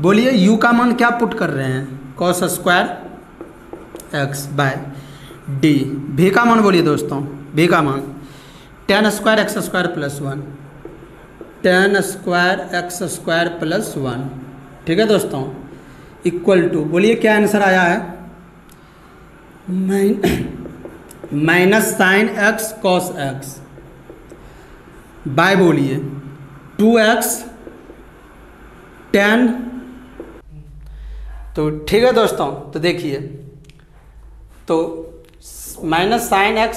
बोलिए u का मान क्या पुट कर रहे हैं, cos square x by d, v का मान बोलिए दोस्तों, v का मान tan square x square plus 1, tan square x square plus 1, ठीक है दोस्तों, इक्वल टू, बोलिए क्या आंसर आया है, minus sine x cos x by बोलिए 2x tan, तो ठीक है दोस्तों। तो देखिए, तो minus sine x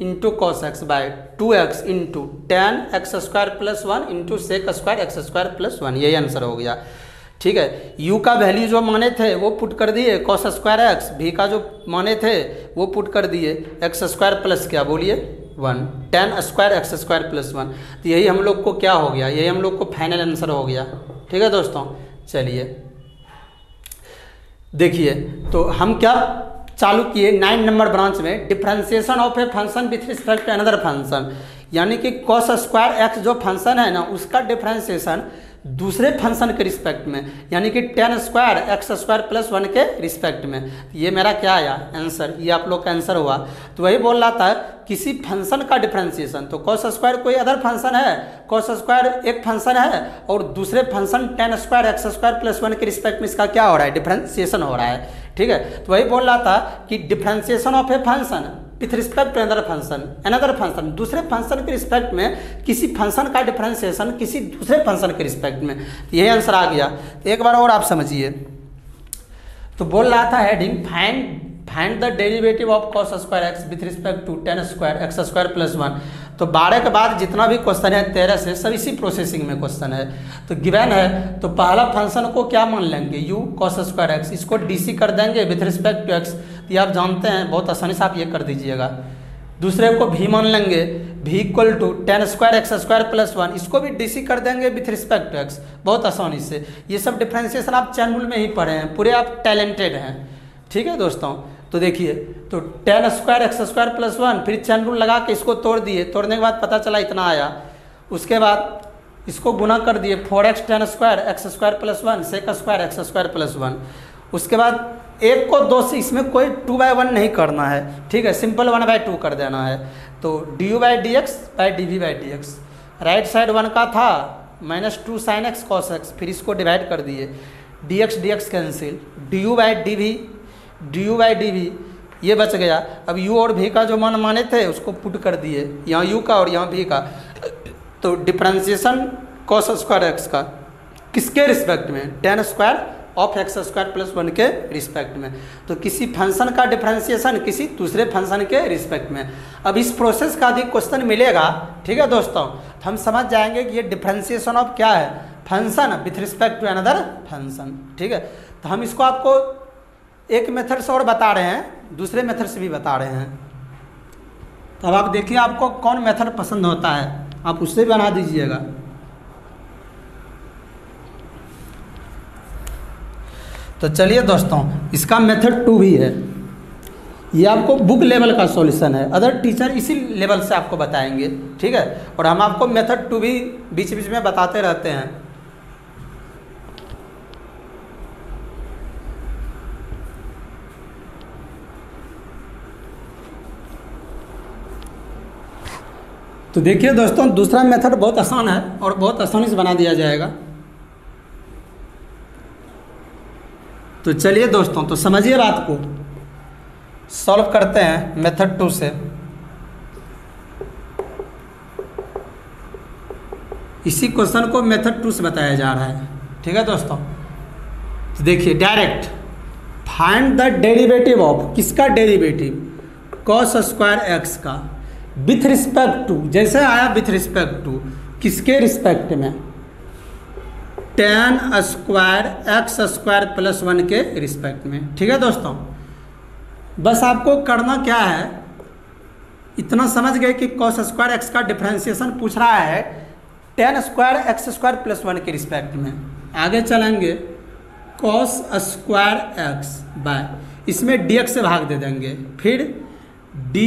into cos x by 2x into tan x square plus 1 into sec square x square plus 1, यही आंसर हो गया, ठीक है। u का वैल्यू जो माने थे वो पुट कर दिए, कॉस स्क्वायर x, v का जो माने थे वो पुट कर दिए, x स्क्वायर प्लस क्या, बोलिए 1 tan square x square plus 1, तो यही हम लोग को क्या हो गया, यही हम लोग को फाइनल आंसर हो गया, ठीक है दोस्तों। चलिए देखिए, तो हम क्या चालू किए 9 नंबर ब्रांच में, differentiation of a function with respect to another function, यानी कि कॉस स्क्वायर x जो फंक्शन है ना उसका डिफरेंशिएशन दूसरे फंक्शन के रिस्पेक्ट में, यानी कि tan square x square plus 1 के रिस्पेक्ट में। ये मेरा क्या आया आंसर, ये आप लोग का आंसर हुआ। तो वही बोल रहा था किसी फंक्शन का डिफरेंशिएशन, तो कॉस स्क्वायर कोई अदर फंक्शन है, कॉस स्क्वायर एक फंक्शन है और दूसरे function tan square x square plus 1 के रिस्पेक्ट में इसका क्या हो रहा है, डिफरेंशिएशन हो रहा है, ठीक है। तो वही बोल रहा था कि differentiation of a function with respect to another function, दूसरे फंक्शन के रिस्पेक्ट में किसी फंक्शन का डिफरेंशिएशन किसी दूसरे फंक्शन के रिस्पेक्ट में, तो यही आंसर आ गया। तो एक बार और आप समझिए, तो बोल रहा था heading find the derivative of cos square x with respect to tan square x square plus 1। तो 12 के बाद जितना भी क्वेश्चन है 13 से सब इसी प्रोसेसिंग में क्वेश्चन है। तो गिवन है, तो पहला फंक्शन को क्या मान लेंगे, u cos स्क्वायर एक्स, इसको डीसी कर देंगे विथ रिस्पेक्ट टू x, तो ये आप जानते हैं, बहुत आसानी से आप ये कर दीजिएगा। दूसरे को v मान लेंगे, v equal to tan square x square plus 1, इसको भी डीसी कर देंगे विथ रिस्पेक्ट टू x, बहुत आसानी से। ये सब डिफ्रेंशिएशन आप चैन रूल में ही पढ़े हैं, पूरे आप टैलेंटेड हैं, ठीक है दोस्तों। तो देखिए, तो tan square x square plus 1, फिर चैन रूल लगा के इसको तोड़ दिए, तोड़ने के बाद पता चला इतना आया, उसके बाद इसको गुना कर दिए 4x tan square x square plus 1 sec square x square plus 1। उसके बाद एक को 2 से, इसमें कोई 2/1 नहीं करना है, ठीक है, सिंपल 1/2 कर देना है। तो du/dx/dv/dx, राइट साइड 1 का था -2 sin x cos x, फिर इसको डिवाइड कर दिए, dx कैंसिल, du/dv ये बच गया। अब u और v का जो मान माने थे उसको पुट कर दिए, यहाँ u का और यहाँ v का। तो डिफरेंशिएशन cos स्क्वायर x का किसके रिस्पेक्ट में, tan square of x square plus 1 के रिस्पेक्ट में। तो किसी फंक्शन का डिफरेंशिएशन किसी दूसरे फंक्शन के रिस्पेक्ट में। अब इस प्रोसेस का अधिक क्वेश्चन मिलेगा, ठीक है दोस्तों, तो हम समझ जाएंगे कि ये डिफरेंशिएशन ऑफ क्या है, function with respect to another function, ठीक है। तो हम इसको आपको एक मेथड से और बता रहे हैं, दूसरे मेथड से भी बता रहे हैं। तो अब आप देखिए आपको कौन मेथड पसंद होता है, आप उससे बना दीजिएगा। तो चलिए दोस्तों, इसका मेथड 2 भी है। ये आपको बुक लेवल का सॉल्यूशन है, अदर टीचर इसी लेवल से आपको बताएंगे, ठीक है। और हम आपको मेथड 2 भी बीच बीच में बताते रहते हैं। तो देखिए दोस्तों, दूसरा मेथड बहुत आसान है और बहुत आसानी से बना दिया जाएगा। तो चलिए दोस्तों, तो समझिए बात को, सॉल्व करते हैं मेथड 2 से। इसी क्वेश्चन को मेथड 2 से बताया जा रहा है, ठीक है दोस्तों। तो देखिए, direct find the derivative of, किसका डेरिवेटिव, cos स्क्वायर एक्स का, विथ रिस्पेक्ट टू, जैसे आया विथ रिस्पेक्ट टू, किसके रिस्पेक्ट में, tan square x square plus 1 के रिस्पेक्ट में, ठीक है दोस्तों। बस आपको करना क्या है, इतना समझ गए कि cos स्क्वायर एक्स का डिफरेंशिएशन पूछ रहा है tan square x square plus 1 के रिस्पेक्ट में। आगे चलेंगे, cos स्क्वायर एक्स बाय, इसमें dx से भाग दे देंगे, फिर d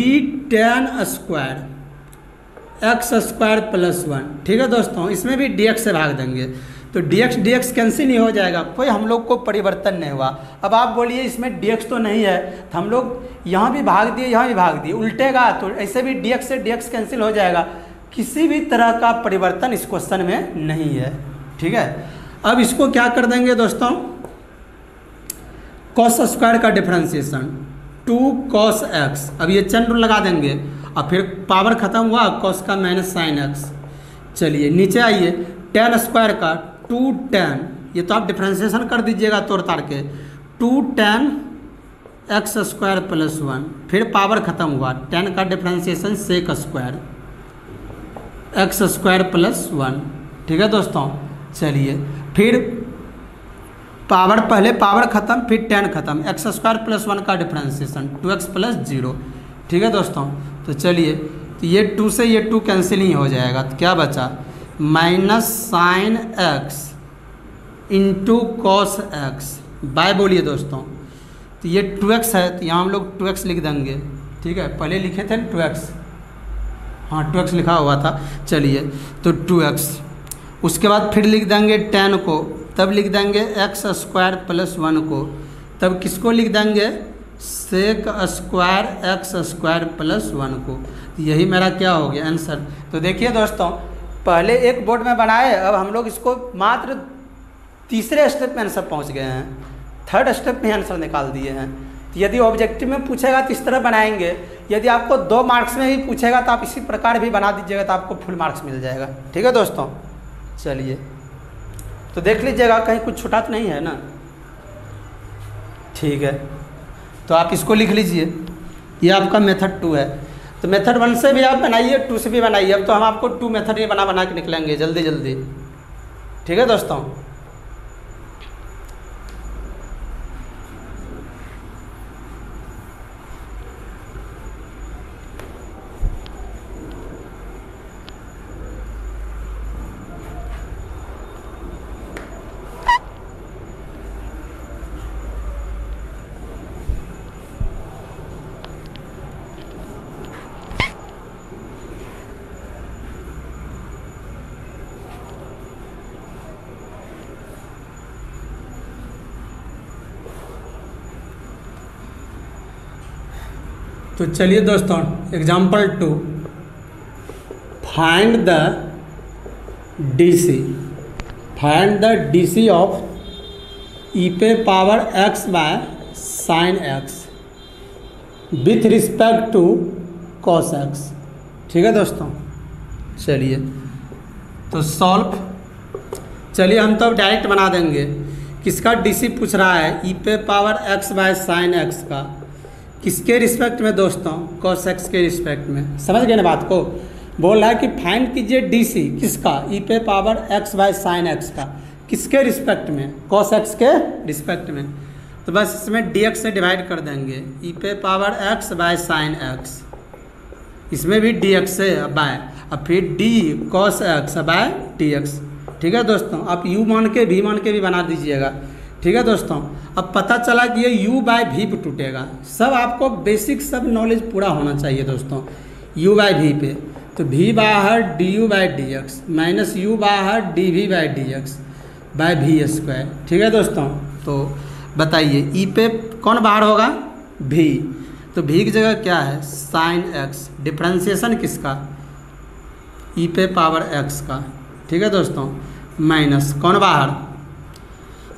tan square x square plus 1, ठीक है दोस्तों, इसमें भी dx से भाग देंगे। तो dx कैंसिल नहीं हो जाएगा, कोई हम लोग को परिवर्तन नहीं हुआ। अब आप बोलिए इसमें dx तो नहीं है, तो हम लोग यहाँ भी भाग दिए, यहाँ भी भाग दिए, उल्टेगा तो ऐसे भी dx से dx कैंसिल हो जाएगा। किसी भी तरह का परिवर्तन इस क्वेश्चन में नहीं है, ठीक है। अब इसको क्या कर देंगे दोस्तों, cos स्क्वायर का डिफरेंशिएशन 2 cos x, अब ये चंद्र लगा देंगे और फिर पावर खत्म हुआ, cos का माइनस साइन x। चलिए नीचे आइए, tan स्क्वायर का 2 tan, ये तो आप डिफरेंशिएशन कर दीजिएगा तोड़ ताड़ के, 2 tan एक्स स्क्वायर प्लस 1, फिर पावर खत्म हुआ, tan का differentiation sec square x square plus 1, ठीक है दोस्तों। चलिए फिर पावर, पहले पावर खत्म फिर tan खत्म, एक्स स्क्वायर प्लस 1 का डिफरेंशिएशन 2x प्लस 0, ठीक है दोस्तों। तो चलिए, तो ये 2 से ये 2 कैंसिल ही हो जाएगा, तो क्या बचा, minus sine x into cos x by, बोलिए दोस्तों। तो ये 2x है, तो यहाँ हम लोग 2x लिख देंगे, ठीक है। पहले लिखे थे 2x, हाँ 2x लिखा हुआ था। चलिए तो 2x, उसके बाद फिर लिख देंगे tan को, तब लिख देंगे एक्स स्क्वायर प्लस 1 को, तब किसको लिख देंगे, sec square x square plus 1 को। यही मेरा क्या हो गया आंसर। तो देखिए दोस्तों, पहले एक बोर्ड में बनाए, अब हम लोग इसको मात्र तीसरे स्टेप में आंसर पहुंच गए हैं, थर्ड स्टेप में आंसर निकाल दिए हैं। तो यदि ऑब्जेक्टिव में पूछेगा तो इस तरह बनाएंगे, यदि आपको 2 मार्क्स में भी पूछेगा तो आप इसी प्रकार भी बना दीजिएगा, तो आपको फुल मार्क्स मिल जाएगा, ठीक है दोस्तों। चलिए तो देख लीजिएगा कहीं कुछ छूटा तो नहीं है ना, ठीक है। तो आप इसको लिख लीजिए, ये आपका मेथड 2 है। तो मेथड 1 से भी आप बनाइए, 2 से भी बनाइए। अब तो हम आपको 2 मेथड ये बना के निकलेंगे जल्दी जल्दी, ठीक है दोस्तों। तो चलिए दोस्तों, example 2, find the DC of e पे power x by sine x with respect to cos x, ठीक है दोस्तों। चलिए तो सॉल्व, चलिए हम तो डायरेक्ट बना देंगे। किसका DC पूछ रहा है, ई पे power x by sine x का, किसके रिस्पेक्ट में दोस्तों, cos x के रिस्पेक्ट में। समझ गए ना बात को, बोल रहा है कि फाइंड कीजिए DC किसका, ई पे power x by sine x का, किसके रिस्पेक्ट में, cos x के रिस्पेक्ट में। तो बस इसमें dx से डिवाइड कर देंगे, ई पे power x by sine x, इसमें भी dx से बाय, अब फिर d cos x by dx। ठीक है दोस्तों, आप u मान के भी बना दीजिएगा। ठीक है दोस्तों, अब पता चला कि ये u बाय v पे टूटेगा। सब आपको बेसिक सब नॉलेज पूरा होना चाहिए दोस्तों। u बाय v पे तो v बाहर du by dx minus u बाहर dv by dx by v square. ठीक है दोस्तों, तो बताइए ई पे कौन बाहर होगा, v, तो v की जगह क्या है साइन x, डिफ्रेंसिएशन किसका, ई पे पावर x का। ठीक है दोस्तों, माइनस कौन बाहर,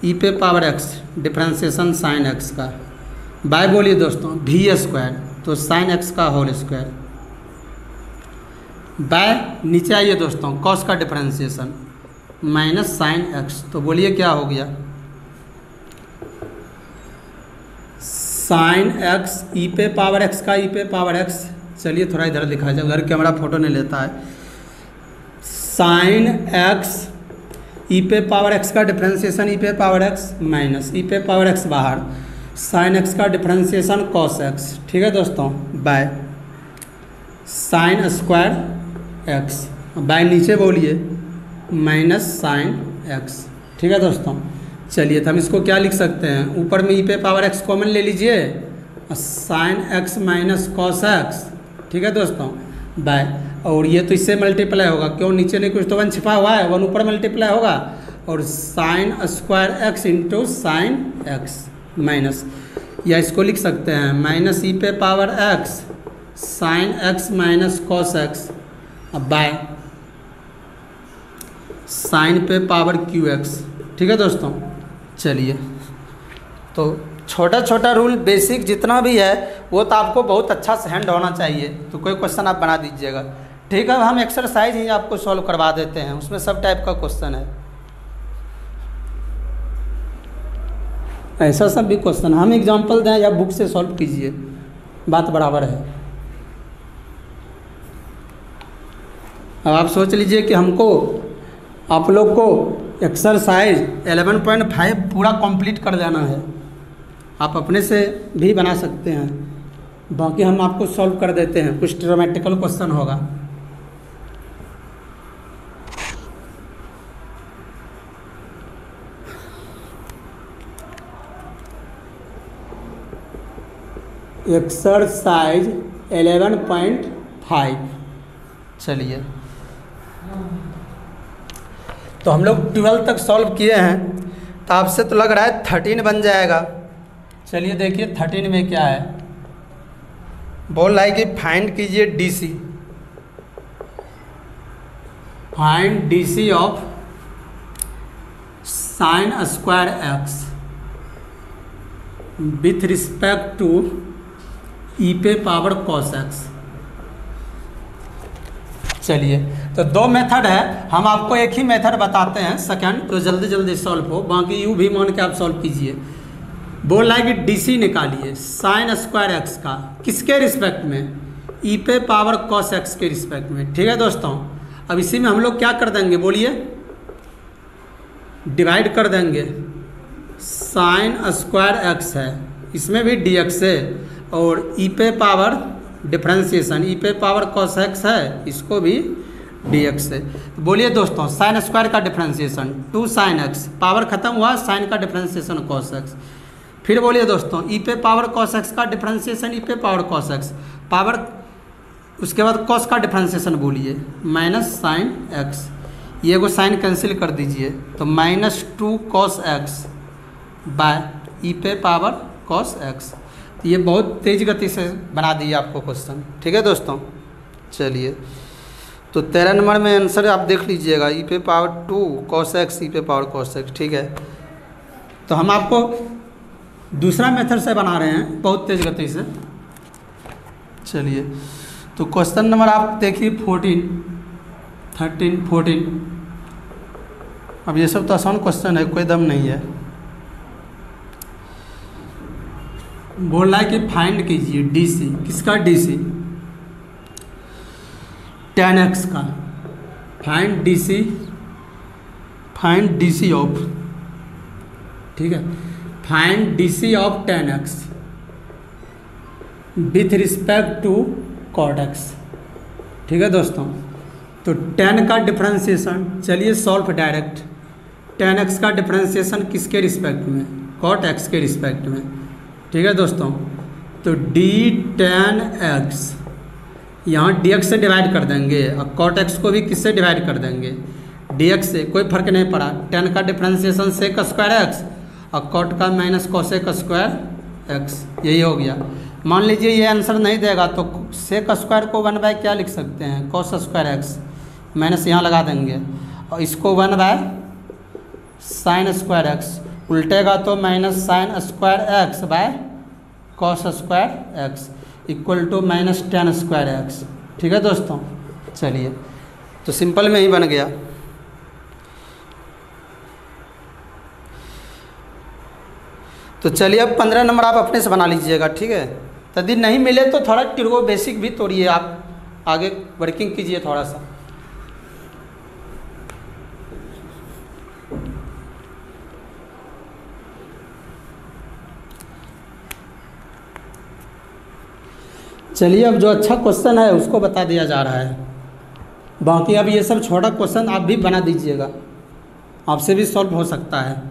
ई पे power x, differentiation sine x का, बाय बोलिए दोस्तों v स्क्वायर, तो साइन x का होल स्क्वायर, बाय नीचे आइए दोस्तों कॉस का डिफ्रेंसिएशन माइनस साइन x, तो बोलिए क्या हो गया साइन x ई पे पावर x का, ई पे पावर x, चलिए थोड़ा इधर दिखा जाए, उधर कैमरा फोटो नहीं लेता है। साइन x ई पे पावर x का डिफ्रेंसिएशन ई पे पावर x माइनस ई पे पावर x बाहर, साइन x का डिफ्रेंसिएशन कॉस x। ठीक है दोस्तों, by sine square x, by नीचे बोलिए माइनस साइन x। ठीक है दोस्तों, चलिए तो हम इसको क्या लिख सकते हैं, ऊपर में ई पे पावर x कॉमन ले लीजिए, sine x minus cos x। ठीक है दोस्तों, बाय, और ये तो इससे मल्टीप्लाई होगा, क्यों नीचे नहीं कुछ तो वन छिपा हुआ है, वन ऊपर मल्टीप्लाई होगा, और sine square x into sine x minus, या इसको लिख सकते हैं माइनस ई पे power x sine x minus cos x by sine पे पावर QX। ठीक है दोस्तों, चलिए तो छोटा छोटा रूल बेसिक जितना भी है वो तो आपको बहुत अच्छा से हैंड होना चाहिए, तो कोई क्वेश्चन आप बना दीजिएगा। ठीक है, हम एक्सरसाइज ही आपको सॉल्व करवा देते हैं, उसमें सब टाइप का क्वेश्चन है, ऐसा सब भी क्वेश्चन हम एग्जांपल दें या बुक से सॉल्व कीजिए, बात बराबर है। अब आप सोच लीजिए कि हमको आप लोग को एक्सरसाइज 11.5 पूरा कंप्लीट कर देना है, आप अपने से भी बना सकते हैं, बाकी हम आपको सॉल्व कर देते हैं, कुछ ट्रिग्नोमेट्रिकल क्वेश्चन होगा। एक्सरसाइज 11.5, चलिए तो हम लोग 12 तक सॉल्व किए हैं, तो आपसे तो लग रहा है 13 बन जाएगा। चलिए देखिए 13 में क्या है, बोल रहा है कि फाइंड कीजिए DC, find DC of sine square x with respect to e पे पावर कॉस x। चलिए तो दो मेथड है, हम आपको एक ही मेथड बताते हैं सेकंड, तो जल्दी जल्दी सॉल्व हो, बाकी यू भी मान के आप सॉल्व कीजिए। बोल रहा है कि DC निकालिए साइन स्क्वायर x का, किसके रिस्पेक्ट में, ई पे पावर कॉस x के रिस्पेक्ट में। ठीक है दोस्तों, अब इसी में हम लोग क्या कर देंगे बोलिए, डिवाइड कर देंगे, साइन स्क्वायर x है, इसमें भी dx है, और ई पे पावर डिफ्रेंसिएशन ई पे पावर कॉस x है, इसको भी dx है। तो बोलिए दोस्तों साइन स्क्वायर का डिफ्रेंसिएशन 2 साइन x, पावर खत्म हुआ, साइन का डिफ्रेंसिएशन कॉस x। फिर बोलिए दोस्तों ई पे पावर कॉस x का डिफ्रेंसिएशन ई पे पावर कॉस x, पावर उसके बाद कॉस का डिफ्रेंसिएशन बोलिए माइनस साइन x, ये को साइन कैंसिल कर दीजिए, तो -2 cos x बाय ई पे पावर कॉस x। तो ये बहुत तेज़ गति से बना दिए आपको क्वेश्चन। ठीक है दोस्तों, चलिए तो 13 नंबर में आंसर आप देख लीजिएगा, ई पे पावर 2 cos x ई पे पावर cos x। ठीक है, तो हम आपको दूसरा मेथड से बना रहे हैं बहुत तेज़ गति से। चलिए तो क्वेश्चन नंबर आप देखिए 14, 13, 14। अब ये सब तो आसान क्वेश्चन है, कोई दम नहीं है। बोल रहा है कि फाइंड कीजिए DC, किसका DC, tan x का, फाइंड DC ऑफ, ठीक है, find DC of tan x with respect to cot x। ठीक है दोस्तों, तो tan का डिफरेंशिएशन, चलिए सॉल्व डायरेक्ट। tan x का डिफरेंशिएशन किसके रिस्पेक्ट में? cot x के रिस्पेक्ट में। ठीक है दोस्तों, तो d tan x यहाँ dx से डिवाइड कर देंगे और cot x को भी किससे डिवाइड कर देंगे? dx से। कोई फर्क नहीं पड़ा। tan का डिफरेंशिएशन sec स्क्वायर x और cot का माइनस cosec स्क्वायर x, यही हो गया। मान लीजिए ये आंसर नहीं देगा तो sec स्क्वायर को 1 बाय क्या लिख सकते हैं? cos स्क्वायर x, माइनस यहाँ लगा देंगे और इसको 1 बाय sin स्क्वायर x, उल्टेगा तो minus sin square x by cos square x equal to minus tan square x। ठीक है दोस्तों, चलिए तो सिंपल में ही बन गया। तो चलिए अब 15 नंबर आप अपने से बना लीजिएगा। ठीक है, यदि नहीं मिले तो थोड़ा टिर्गो बेसिक भी तोड़िए, आप आगे वर्किंग कीजिए थोड़ा सा। चलिए अब जो अच्छा क्वेश्चन है उसको बता दिया जा रहा है। बाकी अब ये सब छोटा क्वेश्चन आप भी बना दीजिएगा, आपसे भी सॉल्व हो सकता है।